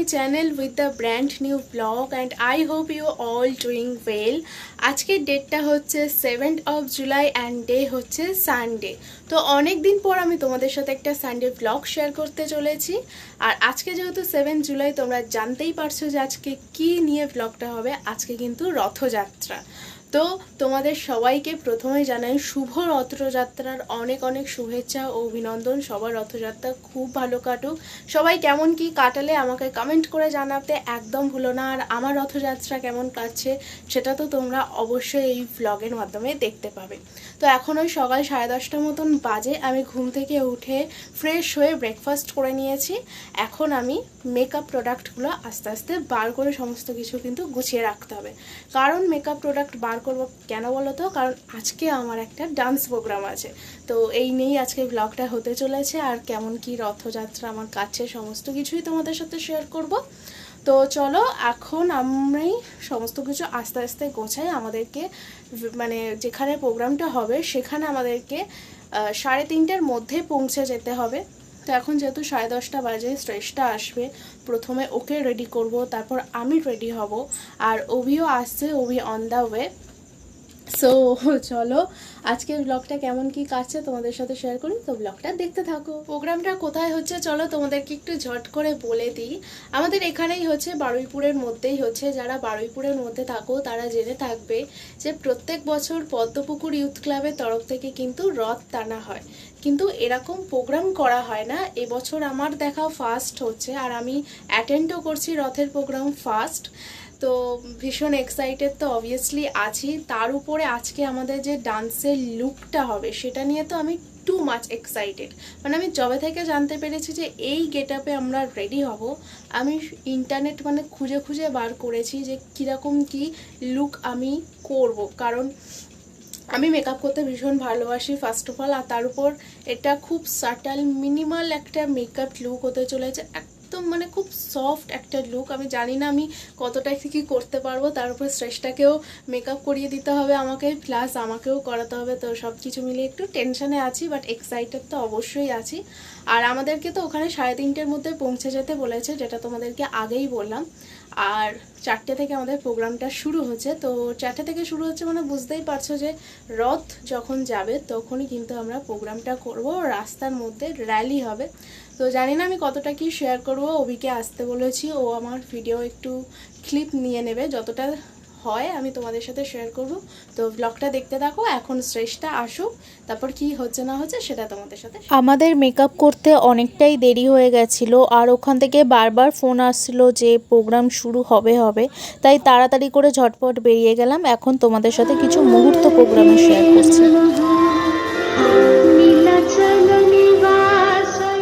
my channel with the brand new vlog and I hope you all doing well. আজকের ডেটটা হচ্ছে 7th of July and day হচ্ছে Sunday. তো অনেক দিন পর আমি তোমাদের সাথে একটা সানডে ব্লগ শেয়ার করতে চলেছি। আর আজকে যেহেতু 7th জুলাই তোমরা জানতেই পারছো যে আজকে কি নিয়ে ব্লগটা হবে। আজকে কিন্তু রথযাত্রা। তো তোমাদের সবাইকে প্রথমে জানাই শুভ রথযাত্রার অনেক অনেক শুভেচ্ছা ও অভিনন্দন। সবার রথযাত্রা খুব ভালো কাটুক। সবাই কেমন কি কাটালে আমাকে কমেন্ট করে জানাতে একদম ভুলো না। আর আমার রথযাত্রা কেমন কাটছে সেটা তো তোমরা অবশ্যই এই ব্লগের মাধ্যমে দেখতে পাবে। তো এখন ওই সকাল 10:30 মতন বাজে। আমি ঘুম থেকে উঠে ফ্রেশ হয়ে ব্রেকফাস্ট করে নিয়েছি। এখন আমি মেকআপ প্রোডাক্টগুলো আস্তে আস্তে বার করে সমস্ত কিছু কিন্তু গুছিয়ে রাখতে হবে। কারণ মেকআপ প্রোডাক্ট বার করবো কেন বলো তো, কারণ আজকে আমার একটা ডান্স প্রোগ্রাম আছে। তো এই নিয়েই আজকে ব্লগটা হতে চলেছে। আর কেমন কি রথযাত্রা আমার কাছে সমস্ত কিছুই তোমাদের সাথে শেয়ার করব। তো চলো এখন আমি সমস্ত কিছু আস্তে আস্তে গোছাই। আমাদেরকে মানে যেখানে প্রোগ্রামটা হবে সেখানে আমাদেরকে 3:30টার মধ্যে পৌঁছে যেতে হবে। তো এখন যেহেতু 10:30 বাজে, শ্রেষ্ঠা আসবে, প্রথমে ওকে রেডি করব, তারপর আমি রেডি হব। আর অভিও আসছে, অভি অন দ্য ওয়ে। সো চলো আজকের ব্লগটা কেমন কি কাটছে তোমাদের সাথে শেয়ার করি। তো ব্লগটা দেখতে থাকো। প্রোগ্রামটা কোথায় হচ্ছে চলো তোমাদেরকে একটু ঝট করে বলে দিই। আমাদের এখানেই হচ্ছে, বারুইপুরের মধ্যেই হচ্ছে। যারা বারুইপুরের মধ্যে থাকো তারা জেনে থাকবে যে প্রত্যেক বছর পদ্মপুকুর ইউথ ক্লাবের তরফ থেকে কিন্তু রথ টানা হয়, কিন্তু এরকম প্রোগ্রাম করা হয় না। এবছর আমার দেখা ফার্স্ট হচ্ছে, আর আমি অ্যাটেন্ডও করছি রথের প্রোগ্রাম ফার্স্ট। তো ভীষণ এক্সাইটেড তো অবভিয়াসলি আছি। তার উপরে আজকে আমাদের যে ডান্সের লুকটা হবে সেটা নিয়ে তো আমি টু মাচ এক্সাইটেড। মানে আমি যবে থেকে জানতে পেরেছি যে এই গেট আপে আমরা রেডি হব, আমি ইন্টারনেট মানে খুঁজে খুঁজে বার করেছি যে কীরকম কি লুক আমি করব। কারণ আমি মেকআপ করতে ভীষণ ভালোবাসি ফার্স্ট অফ অল। আর তার উপর এটা খুব সাটাল মিনিমাল একটা মেকআপ লুক হতে চলেছে, একদম মানে খুব সফট একটা লুক। আমি জানি না আমি কতটা কি করতে পারবো। তার উপর শ্রেষ্ঠাকেও মেকআপ করিয়ে দিতে হবে আমাকে, প্লাস আমাকেও করাতে হবে। তো সব কিছু মিলিয়ে একটু টেনশনে আছি, বাট এক্সাইটেড তো অবশ্যই আছি। আর আমাদেরকে তো ওখানে 3:30টার মধ্যে পৌঁছে যেতে বলেছে, যেটা তোমাদেরকে আগেই বললাম। আর 4টে থেকে আমাদের প্রোগ্রামটা শুরু হচ্ছে। তো 4টে থেকে শুরু হচ্ছে মানে বুঝতেই পারছো যে রথ যখন যাবে তখনই কিন্তু আমরা প্রোগ্রামটা করব। রাস্তার মধ্যে র্যালি হবে। তো জানি না আমি কতটা কি শেয়ার করব। অভিকে আসতে বলেছি, ও আমার ভিডিও একটু ক্লিপ নিয়ে নেবে, যতটা হয় আমি তোমাদের সাথে শেয়ার করব। তো ব্লগটা দেখতে থাকো। এখন শ্রেষ্ঠা আসুক, তারপর কি হচ্ছে না হচ্ছে সেটা তোমাদের সাথে। আমাদের মেকআপ করতে অনেকটাই দেরি হয়ে গেছিলো, আর ওখান থেকে বারবার ফোন আসছিল যে প্রোগ্রাম শুরু হবে হবে, তাই তাড়াতাড়ি করে ঝটপট বেরিয়ে গেলাম। এখন তোমাদের সাথে কিছু মুহূর্ত প্রোগ্রামে শেয়ার করছি।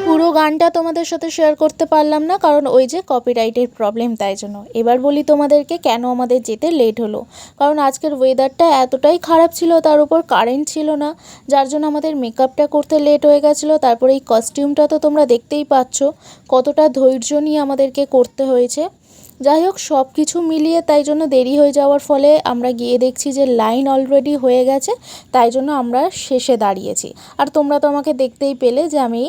পুরো গানটা তোমাদের সাথে শেয়ার করতে পারলাম না, কারণ ওই যে কপিরাইটের প্রবলেম, তাই জন্য। এবার বলি তোমাদেরকে কেন আমাদের যেতে লেট হলো। কারণ আজকের ওয়েদারটা এতটাই খারাপ ছিল, তার উপর কারেন্ট ছিল না, যার জন্য আমাদের মেকআপটা করতে লেট হয়ে গেছিলো। তারপর এই কস্টিউমটা তো তোমরা দেখতেই পাচ্ছ কতটা ধৈর্য নিয়ে আমাদেরকে করতে হয়েছে। যাই হোক, সব কিছু মিলিয়ে তাই জন্য দেরি হয়ে যাওয়ার ফলে আমরা গিয়ে দেখছি যে লাইন অলরেডি হয়ে গেছে, তাই জন্য আমরা শেষে দাঁড়িয়েছি। আর তোমরা তো আমাকে দেখতেই পেলে যে আমি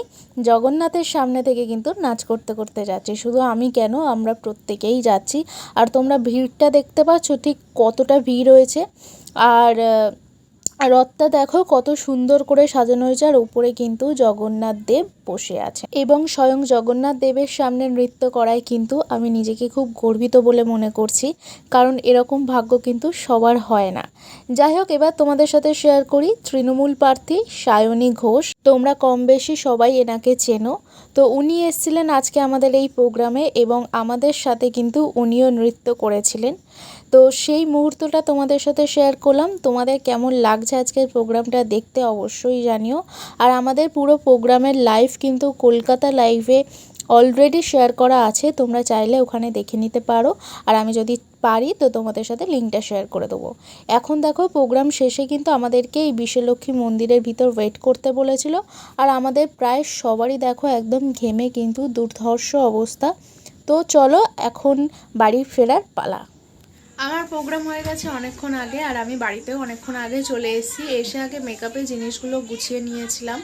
জগন্নাথের সামনে থেকে কিন্তু নাচ করতে করতে যাচ্ছি। শুধু আমি কেন, আমরা প্রত্যেকেই যাচ্ছি। আর তোমরা ভিড়টা দেখতে পাচ্ছ ঠিক কতটা ভিড় হয়েছে। আর রথটা দেখো কত সুন্দর করে সাজানো হয়েছে, আর উপরে কিন্তু জগন্নাথ দেব বসে আছে। এবং স্বয়ং জগন্নাথ দেবের সামনে নৃত্য করায় কিন্তু আমি নিজেকে খুব গর্বিত বলে মনে করছি, কারণ এরকম ভাগ্য কিন্তু সবার হয় না। যাই হোক, এবার তোমাদের সাথে শেয়ার করি তৃণমূল প্রার্থী সায়নী ঘোষ। তোমরা কম বেশি সবাই এনাকে চেনো। তো উনি এসেছিলেন আজকে আমাদের এই প্রোগ্রামে, এবং আমাদের সাথে কিন্তু উনিও নৃত্য করেছিলেন। তো সেই মুহূর্তটা তোমাদের সাথে শেয়ার করলাম। তোমাদের কেমন লাগছে আজকের প্রোগ্রামটা দেখতে অবশ্যই জানিও। আর আমাদের পুরো প্রোগ্রামের লাইভ কিন্তু কলকাতা লাইভে অলরেডি শেয়ার করা আছে, তোমরা চাইলে ওখানে দেখে নিতে পারো। আর আমি যদি পারি তো তোমাদের সাথে লিঙ্কটা শেয়ার করে দেবো। এখন দেখো প্রোগ্রাম শেষে কিন্তু আমাদেরকে এই বিশ্বলক্ষ্মী মন্দিরের ভিতর ওয়েট করতে বলেছিল। আর আমাদের প্রায় সবারই দেখো একদম ঘেমে কিন্তু দুর্ধর্ষ অবস্থা। তো চলো এখন বাড়ি ফেরার পালা। আমার প্রোগ্রাম হয়ে গেছে অনেকক্ষণ আগে, আর আমি বাড়িতেও অনেকক্ষণ আগে চলে এসেছি। এসে আগে মেকআপের জিনিসগুলো গুছিয়ে নিয়েছিলাম।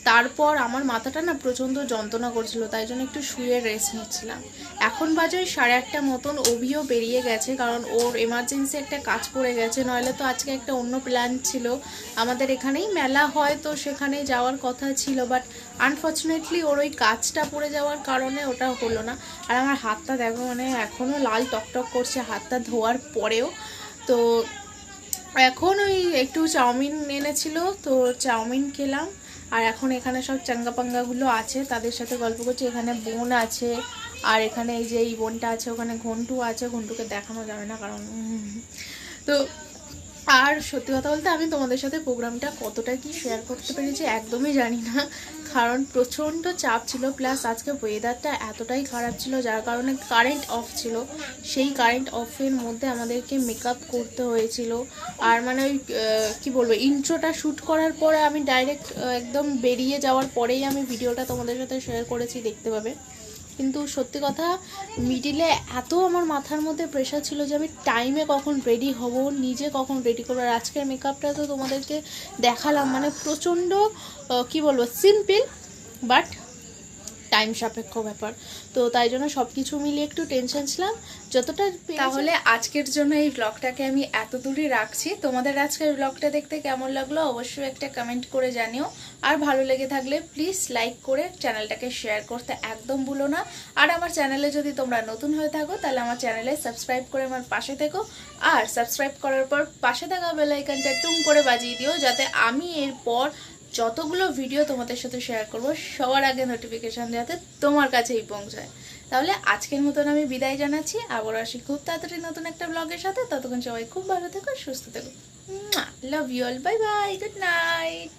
তারপর আমার মাথাটা না প্রচণ্ড যন্ত্রণা করছিল, তাই জন্য একটু শুয়ে রেস্ট নিচ্ছিলাম। এখন বাজে ওই 1:30 মতন, অভিও বেরিয়ে গেছে কারণ ওর এমার্জেন্সি একটা কাজ পড়ে গেছে, নইলে তো আজকে একটা অন্য প্ল্যান ছিল, আমাদের এখানেই মেলা হয় তো সেখানে যাওয়ার কথা ছিল, বাট আনফর্চুনেটলি ওর ওই কাজটা পড়ে যাওয়ার কারণে ওটা হলো না। আর আমার হাতটা দেখো, মানে এখনও লাল টকটক করছে হাতটা ধোয়ার পরেও। তো এখন ওই একটু চাউমিন এনেছিল, তো চাউমিন খেলাম। আর এখন এখানে সব চাঙ্গা পাঙ্গাগুলো আছে, তাদের সাথে গল্প করছি। এখানে বোন আছে, আর এখানে এই যে এই বোনটা আছে, ওখানে ঘন্টু আছে, ঘন্টুকে দেখানো যাবে না কারণ তো। আর সত্যি কথা বলতে আমি তোমাদের সাথে প্রোগ্রামটা কতটা কি শেয়ার করতে পেরেছি একদমই জানি না, কারণ প্রচণ্ড চাপ ছিল, প্লাস আজকে ওয়েদারটা এতটাই খারাপ ছিল যার কারণে কারেন্ট অফ ছিল। সেই কারেন্ট অফের মধ্যে আমাদেরকে মেকআপ করতে হয়েছিল। আর মানে ওই কী বলবো, ইন্ট্রোটা শ্যুট করার পরে আমি ডাইরেক্ট একদম বেরিয়ে যাওয়ার পরেই আমি ভিডিওটা তোমাদের সাথে শেয়ার করেছি, দেখতে পাবে। কিন্তু সত্যি কথা, মিডিলে এত আমার মাথার মধ্যে প্রেশার ছিল যে আমি টাইমে কখন রেডি হব, নিজে কখন রেডি করবো। আর আজকের মেকআপটা তো তোমাদেরকে দেখালাম, মানে প্রচণ্ড কি বলবো, সিম্পল বাট টাইম সাপেক্ষ ব্যাপার। তো তাই জন্য সব কিছু মিলিয়ে একটু টেনশন ছিলাম যতটা। তাহলে আজকের জন্য এই ব্লগটাকে আমি এত দূরই রাখছি। তোমাদের আজকের ব্লগটা দেখতে কেমন লাগলো অবশ্যই একটা কমেন্ট করে জানিও। আর ভালো লেগে থাকলে প্লিজ লাইক করে চ্যানেলটাকে শেয়ার করতে একদম ভুলো না। আর আমার চ্যানেলে যদি তোমরা নতুন হয়ে থাকো তাহলে আমার চ্যানেলে সাবস্ক্রাইব করে আমার পাশে থেকো। আর সাবস্ক্রাইব করার পর পাশে থাকা বেল আইকনটা টুং করে বাজিয়ে দিও, যাতে আমি এরপর যতগুলো ভিডিও তোমাদের সাথে শেয়ার করব সবার আগে নোটিফিকেশান যাতে তোমার কাছেই পৌঁছায়। তাহলে আজকের মতন আমি বিদায় জানাচ্ছি, আবার আসি খুব তাড়াতাড়ি নতুন একটা ব্লগের সাথে। ততক্ষণ সবাই খুব ভালো থেকো, সুস্থ থেকো। Love you all, bye bye, good night.